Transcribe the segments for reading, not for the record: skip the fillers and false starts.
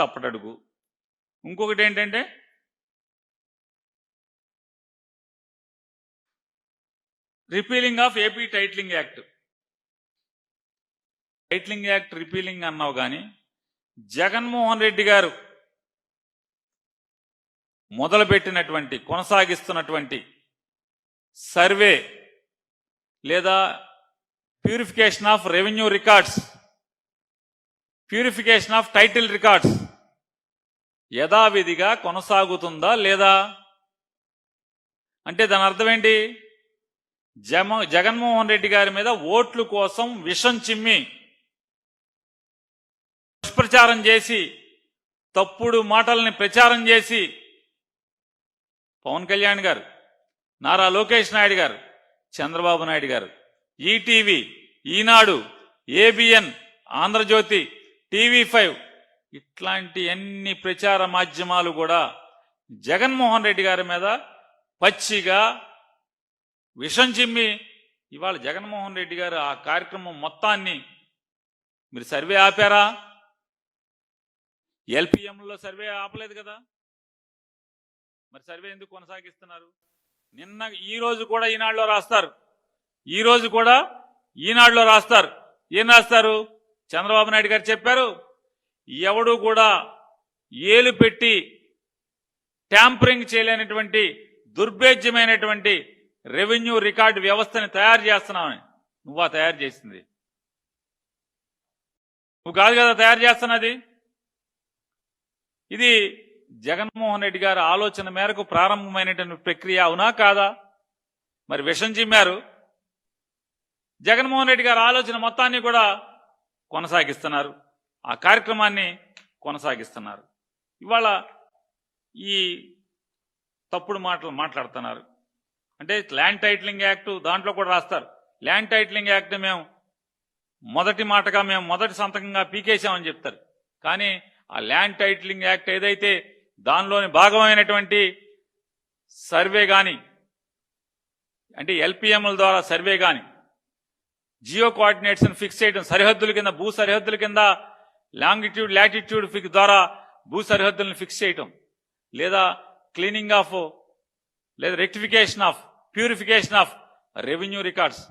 తప్పటడుగు. ఇంకొకటి ఏంటంటే repealing of AP titling act. Titling act repealing అన్నావు కానీ జగన్మోహన్ రెడ్డి గారు మొదలుపెట్టినటువంటి కొనసాగిస్తున్నటువంటి సర్వే లేదా purification of revenue records, purification of title records యథావిధిగా కొనసాగుతుందా లేదా అంటే దాని అర్థం ఏంటి? జగన్మోహన్ రెడ్డి గారి మీద ఓట్ల కోసం విషం చిమ్మి దుష్ప్రచారం చేసి తప్పుడు మాటల్ని ప్రచారం చేసి పవన్ కళ్యాణ్ గారు, నారా లోకేష్ నాయుడు గారు, చంద్రబాబు నాయుడు గారు, ఈటీవీ, ఈనాడు, ఏబిఎన్, ఆంధ్రజ్యోతి, టీవీ5 ఇట్లాంటి అన్ని ప్రచార మాధ్యమాలు కూడా జగన్మోహన్ రెడ్డి గారి మీద పచ్చిగా విషం చిమ్మి ఇవాళ జగన్మోహన్ రెడ్డి గారు ఆ కార్యక్రమం మొత్తాన్ని మీరు సర్వే ఆపారా? ఎల్పిఎంలో సర్వే ఆపలేదు కదా, మరి సర్వే ఎందుకు కొనసాగిస్తున్నారు? ఈ రోజు కూడా ఈనాడులో రాస్తారు, ఏం రాస్తారు? చంద్రబాబు నాయుడు గారు చెప్పారు, ఎవడు కూడా ఏలు పెట్టి ట్యాంపరింగ్ చేయలేనటువంటి దుర్భేద్యమైనటువంటి రెవెన్యూ రికార్డు వ్యవస్థని తయారు చేస్తున్నామని. నువ్వా తయారు చేసింది? నువ్వు కాదు కదా తయారు చేస్తున్నది. ఇది జగన్మోహన్ రెడ్డి గారి ఆలోచన మేరకు ప్రారంభమైనటువంటి ప్రక్రియ, అవునా కాదా? మరి విషం చిమ్మారు. జగన్మోహన్ రెడ్డి గారి ఆలోచన మొత్తాన్ని కూడా కొనసాగిస్తున్నారు, ఆ కార్యక్రమాన్ని కొనసాగిస్తున్నారు. ఇవాళ ఈ తప్పుడు మాటలు మాట్లాడుతున్నారు. అంటే ల్యాండ్ టైటిలింగ్ యాక్ట్ దాంట్లో కూడా రాస్తారు, ల్యాండ్ టైటిలింగ్ యాక్ట్ మేము మొదటి సంతకంగా పీకేశామని చెప్తారు. కానీ ఆ ల్యాండ్ టైటిలింగ్ యాక్ట్ ఏదైతే దానిలోని భాగమైనటువంటి సర్వే కానీ అంటే ఎల్పిఎంల ద్వారా సర్వే కానీ జియో కోఆర్డినేట్స్ని ఫిక్స్ చేయడం, సరిహద్దుల కింద భూ సరిహద్దుల కింద లాంగిట్యూడ్ లాటిట్యూడ్ ఫిక్స్ ద్వారా భూ సరిహద్దులను ఫిక్స్ చేయటం, లేదా క్లీనింగ్ ఆఫ్ లేదా rectification of purification of revenue records,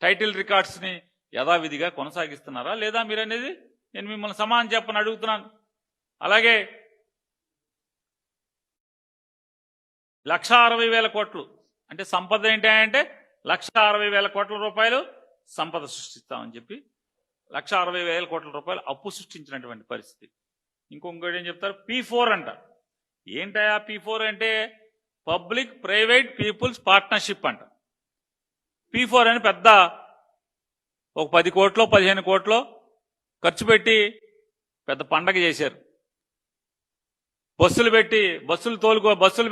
title రికార్డ్స్ని యథావిధిగా కొనసాగిస్తున్నారా లేదా మీరు అనేది నేను మిమ్మల్ని సమాధానం చెప్పని అడుగుతున్నాను. అలాగే 1,60,000 కోట్లు అంటే సంపద ఏంటంటే 1,60,000 కోట్ల రూపాయలు సంపద సృష్టిస్తామని చెప్పి 1,60,000 కోట్ల రూపాయలు అప్పు సృష్టించినటువంటి పరిస్థితి. ఇంకొకటి ఏం చెప్తారు? P4 అంట. ఏంటయా P4 అంటే? పబ్లిక్ ప్రైవేట్ పీపుల్స్ పార్ట్నర్షిప్ అంట. P4 అని పెద్ద ఒక 10 కోట్లో 15 కోట్లో ఖర్చు పెట్టి పెద్ద పండగ చేశారు. బస్సులు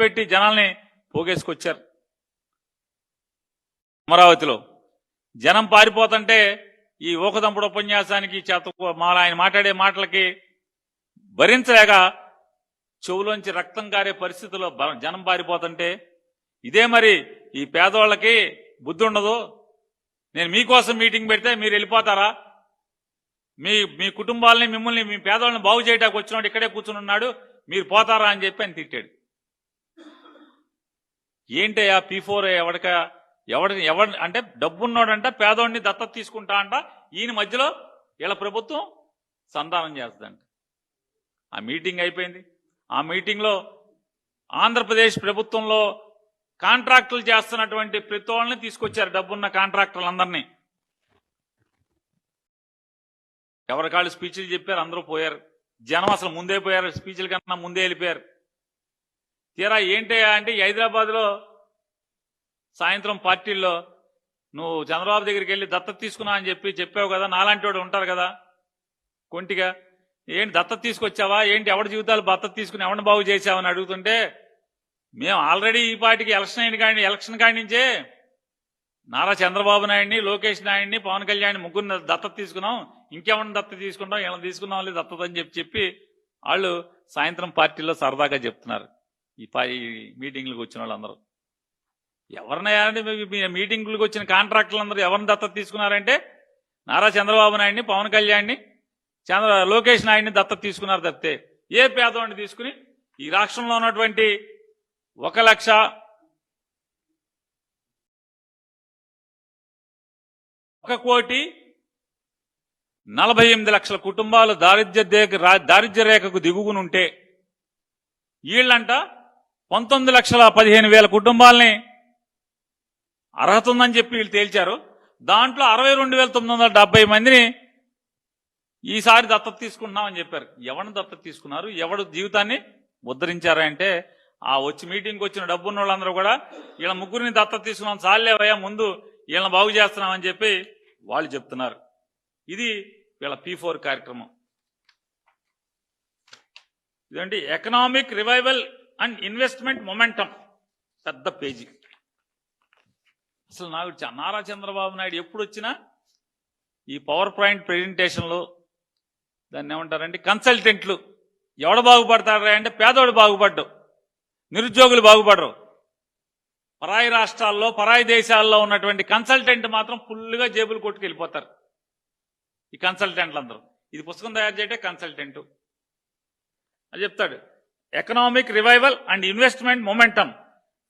పెట్టి జనాల్ని పోగేసుకొచ్చారు. అమరావతిలో జనం పారిపోతుంటే ఈ ఊకదంపుడు ఉపన్యాసానికి ఆయన మాట్లాడే మాటలకి భరించలేక చెవులోంచి రక్తం కారే పరిస్థితుల్లో జనం పారిపోతుంటే ఇదే మరి ఈ పేదవాళ్ళకి బుద్ధి ఉండదు. నేను మీకోసం మీటింగ్ పెడితే మీరు వెళ్ళిపోతారా? మీ కుటుంబాలని మిమ్మల్ని మీ పేదవాళ్ళని బాగు చేయడానికి వచ్చినాడు ఇక్కడే కూర్చుని ఉన్నాడు, మీరు పోతారా అని చెప్పి ఆయన తిట్టాడు. ఏంటయ్యా P4? ఎవరి అంటే డబ్బున్నోడంట పేదోడిని దత్తత తీసుకుంటా అంట, ఈయన మధ్యలో వీళ్ళ ప్రభుత్వం సంధానం చేస్తుందంట. ఆ మీటింగ్ అయిపోయింది. ఆ మీటింగ్లో ఆంధ్రప్రదేశ్ ప్రభుత్వంలో కాంట్రాక్టులు చేస్తున్నటువంటి ప్రతి వాళ్ళని తీసుకొచ్చారు, డబ్బున్న కాంట్రాక్టర్లందరినీ. ఎవరికాళ్ళు స్పీచ్లు చెప్పారు, అందరూ పోయారు. జనం అసలు ముందే పోయారు, స్పీచ్ల కన్నా ముందే వెళ్ళిపోయారు. తీరా ఏంటయ్యా అంటే హైదరాబాద్లో సాయంత్రం పార్టీల్లో నువ్వు చంద్రబాబు దగ్గరికి వెళ్ళి దత్తత తీసుకున్నా అని చెప్పావు కదా, నాలాంటి వాడు ఉంటారు కదా కొంటిగా, ఏంటి దత్తత తీసుకొచ్చావా ఏంటి, ఎవరి జీవితాలు దత్తత తీసుకుని ఎవరిని బాగు చేసావని అడుగుతుంటే మేము ఆల్రెడీ ఈ పార్టీకి ఎలక్షన్ కాడి నుంచే నారా చంద్రబాబు నాయుడిని, లోకేష్ నాయుడిని, పవన్ కళ్యాణ్ ముగ్గురిని దత్తత తీసుకున్నాం, ఇంకెవరిని దత్తత తీసుకుంటాం, ఇలా తీసుకున్నాం లేదు దత్తత అని చెప్పి వాళ్ళు సాయంత్రం పార్టీలో సరదాగా చెప్తున్నారు. ఈ మీటింగ్లకు వచ్చిన వాళ్ళందరూ ఎవరినైనా మీటింగ్లకు వచ్చిన కాంట్రాక్టర్లందరూ ఎవరిని దత్తత తీసుకున్నారంటే నారా చంద్రబాబు నాయుడిని, పవన్ కళ్యాణ్ని, లోకేష్ నాయుడిని దత్తత తీసుకున్నారు తప్పితే ఏ పేదవాడిని తీసుకుని ఈ రాష్ట్రంలో ఉన్నటువంటి 1,48,00,000 కుటుంబాలు దారిద్ర్య రేఖకు దిగువనుంటే వీళ్ళంట 19,15,000 కుటుంబాలని అర్హత ఉందని చెప్పి వీళ్ళు తేల్చారు. దాంట్లో 62,970 మందిని ఈసారి దత్తత తీసుకుంటున్నామని చెప్పారు. ఎవరిని దత్తత తీసుకున్నారు, ఎవడు జీవితాన్ని ఉద్ధరించారంటే ఆ వచ్చి మీటింగ్కి వచ్చిన డబ్బున్న వాళ్ళందరూ కూడా వీళ్ళ ముగ్గురిని దత్తత తీసుకున్నాం, చాలేవయ్యా ముందు వీళ్ళని బాగు చేస్తున్నామని చెప్పి వాళ్ళు చెప్తున్నారు. ఇది వీళ్ళ P4 కార్యక్రమం. ఇదేంటి economic revival and investment momentum, పెద్ద పేజీ. అసలు నాకు నారా చంద్రబాబు నాయుడు ఎప్పుడు వచ్చినా ఈ పవర్ పాయింట్ ప్రెజెంటేషన్లు దాన్ని ఏమంటారంటే కన్సల్టెంట్లు ఎవడు బాగుపడతారా అంటే పేదోడు బాగుపడ్డు, నిరుద్యోగులు బాగుపడరు. పరాయి రాష్ట్రాల్లో పరాయి దేశాల్లో ఉన్నటువంటి కన్సల్టెంట్ మాత్రం ఫుల్గా జేబులు కొట్టుకెళ్ళిపోతారు. ఈ కన్సల్టెంట్లు అందరూ ఇది పుస్తకం తయారు చేయటే కన్సల్టెంట్ అని చెప్తాడు. Economic revival and investment momentum,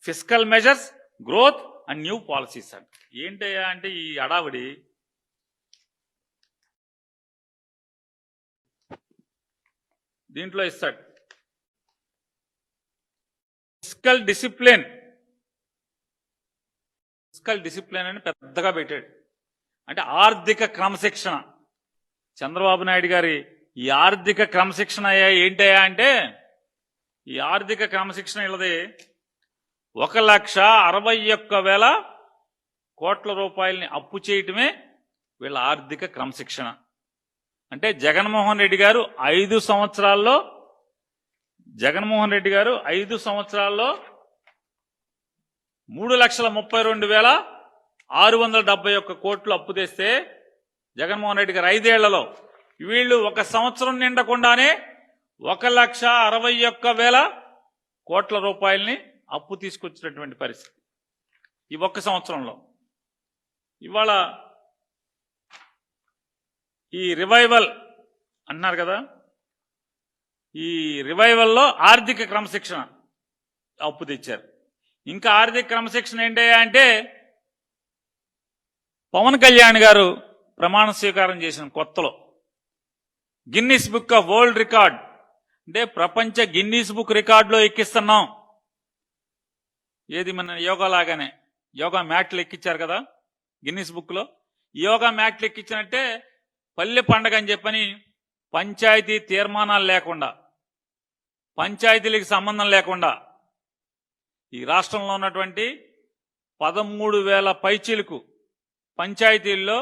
fiscal measures, growth and new policies అంట. ఏంటయ్యా అంటే ఈ అడావిడి దీంట్లో ఇస్తాడు. ఫిస్కల్ డిసిప్లిన్ అని పెద్దగా పెట్టాడు. అంటే ఆర్థిక క్రమశిక్షణ. చంద్రబాబు నాయుడు గారి ఈ ఆర్థిక క్రమశిక్షణ ఏంటయ్యా అంటే ఈ ఆర్థిక క్రమశిక్షణ ఇళ్ళది 1,61,000 కోట్ల రూపాయలని అప్పు చేయటమే వీళ్ళ ఆర్థిక క్రమశిక్షణ. అంటే జగన్మోహన్ రెడ్డి గారు 5 సంవత్సరాల్లో 3,32,671 కోట్లు అప్పు తెస్తే జగన్మోహన్ రెడ్డి గారు 5 ఏళ్లలో వీళ్ళు 1 సంవత్సరం నిండకుండానే 1,61,000 కోట్ల రూపాయలని అప్పు తీసుకొచ్చినటువంటి పరిస్థితి ఈ 1 సంవత్సరంలో. ఇవాళ ఈ రివైవల్ అన్నారు కదా, ఈ రివైవల్లో ఆర్థిక క్రమశిక్షణ అప్పు తెచ్చారు. ఇంకా ఆర్థిక క్రమశిక్షణ ఏంటయ్యా అంటే పవన్ కళ్యాణ్ గారు ప్రమాణ స్వీకారం చేసిన కొత్తలో Guinness book of world record అంటే ప్రపంచ గిన్నీస్ బుక్ రికార్డులో ఎక్కిస్తున్నాం. ఏది మన యోగా లాగానే యోగా మ్యాట్లు ఎక్కించారు కదా గిన్నిస్ బుక్ లో. యోగా మ్యాట్లు ఎక్కించినట్టే పల్లె పండగ అని చెప్పని పంచాయతీ తీర్మానాలు లేకుండా, పంచాయతీలకు సంబంధం లేకుండా ఈ రాష్ట్రంలో ఉన్నటువంటి 13,000 పైచీలకు పంచాయతీల్లో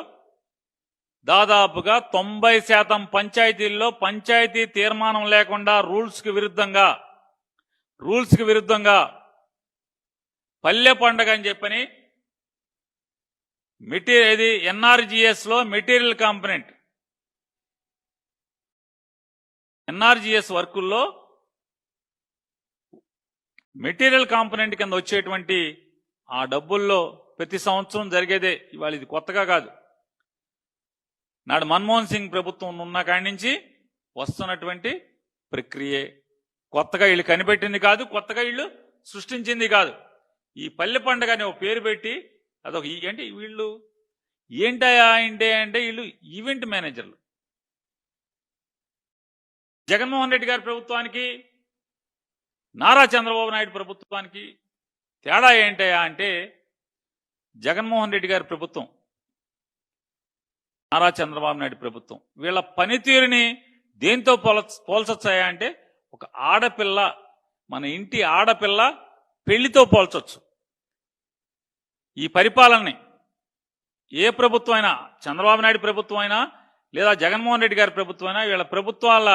దాదాపుగా 90% పంచాయతీల్లో పంచాయతీ తీర్మానం లేకుండా రూల్స్ కి విరుద్ధంగా పల్లె పండగ అని చెప్పని ఎన్ఆర్జీఎస్ లో మెటీరియల్ కాంపనెంట్ ఎన్ఆర్జీఎస్ వర్కుల్లో మెటీరియల్ కాంపనెంట్ కింద వచ్చేటువంటి ఆ డబ్బుల్లో ప్రతి సంవత్సరం జరిగేదే. ఇవాళ ఇది కొత్తగా కాదు, నాడు మన్మోహన్ సింగ్ ప్రభుత్వం ఉన్న కాడి నుంచి వస్తున్నటువంటి ప్రక్రియే. కొత్తగా వీళ్ళు కనిపెట్టింది కాదు, కొత్తగా వీళ్ళు సృష్టించింది కాదు. ఈ పల్లె పండుగ అనే ఒక పేరు పెట్టి అదొక అంటే వీళ్ళు ఏంటయా అంటే వీళ్ళు ఈవెంట్ మేనేజర్లు. జగన్మోహన్ రెడ్డి గారి ప్రభుత్వానికి నారా చంద్రబాబు నాయుడు ప్రభుత్వానికి తేడా ఏంటయా అంటే జగన్మోహన్ రెడ్డి గారి ప్రభుత్వం, నారా చంద్రబాబు నాయుడు ప్రభుత్వం వీళ్ళ పనితీరుని దేంతో పోల్చొచ్చాయా అంటే ఒక ఆడపిల్ల, మన ఇంటి ఆడపిల్ల పెళ్లితో పోల్చొచ్చు. ఈ పరిపాలనని ఏ ప్రభుత్వం అయినా, చంద్రబాబు నాయుడు ప్రభుత్వం అయినా లేదా జగన్మోహన్ రెడ్డి గారి ప్రభుత్వం అయినా వీళ్ళ ప్రభుత్వాల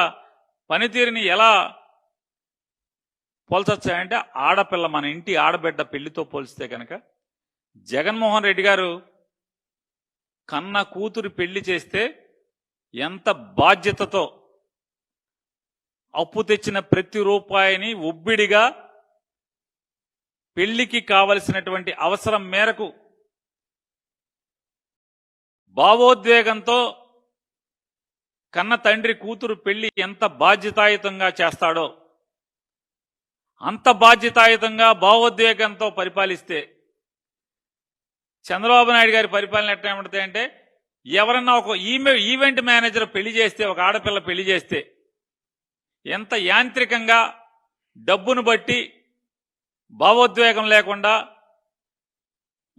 పనితీరుని ఎలా పోల్చొచ్చాయంటే ఆడపిల్ల, మన ఇంటి ఆడబిడ్డ పెళ్లితో పోల్చితే కనుక జగన్మోహన్ రెడ్డి గారు కన్న కూతురు పెళ్లి చేస్తే ఎంత బాధ్యతతో అప్పు తెచ్చిన ప్రతి రూపాయిని ఒబ్బిడిగా పెళ్లికి కావలసినటువంటి అవసరం మేరకు భావోద్వేగంతో కన్న తండ్రి కూతురు పెళ్లి ఎంత బాధ్యతాయుతంగా చేస్తాడో అంత బాధ్యతాయుతంగా భావోద్వేగంతో పరిపాలిస్తే చంద్రబాబు నాయుడు గారి పరిపాలన ఎట్లా ఉంటుంది అంటే ఎవరన్నా ఒక ఈవెంట్ మేనేజర్ పెళ్లి చేస్తే, ఒక ఆడపిల్ల పెళ్లి చేస్తే ఎంత యాంత్రికంగా డబ్బును బట్టి భావోద్వేగం లేకుండా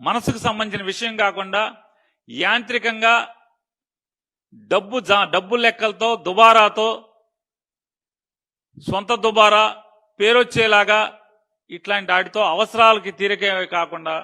మనసుకు సంబంధించిన విషయం కాకుండా యాంత్రికంగా డబ్బు లెక్కలతో దుబారాతో సొంత దుబారా పేరొచ్చేలాగా ఇట్లాంటి వాటితో అవసరాలకి తీరికే కాకుండా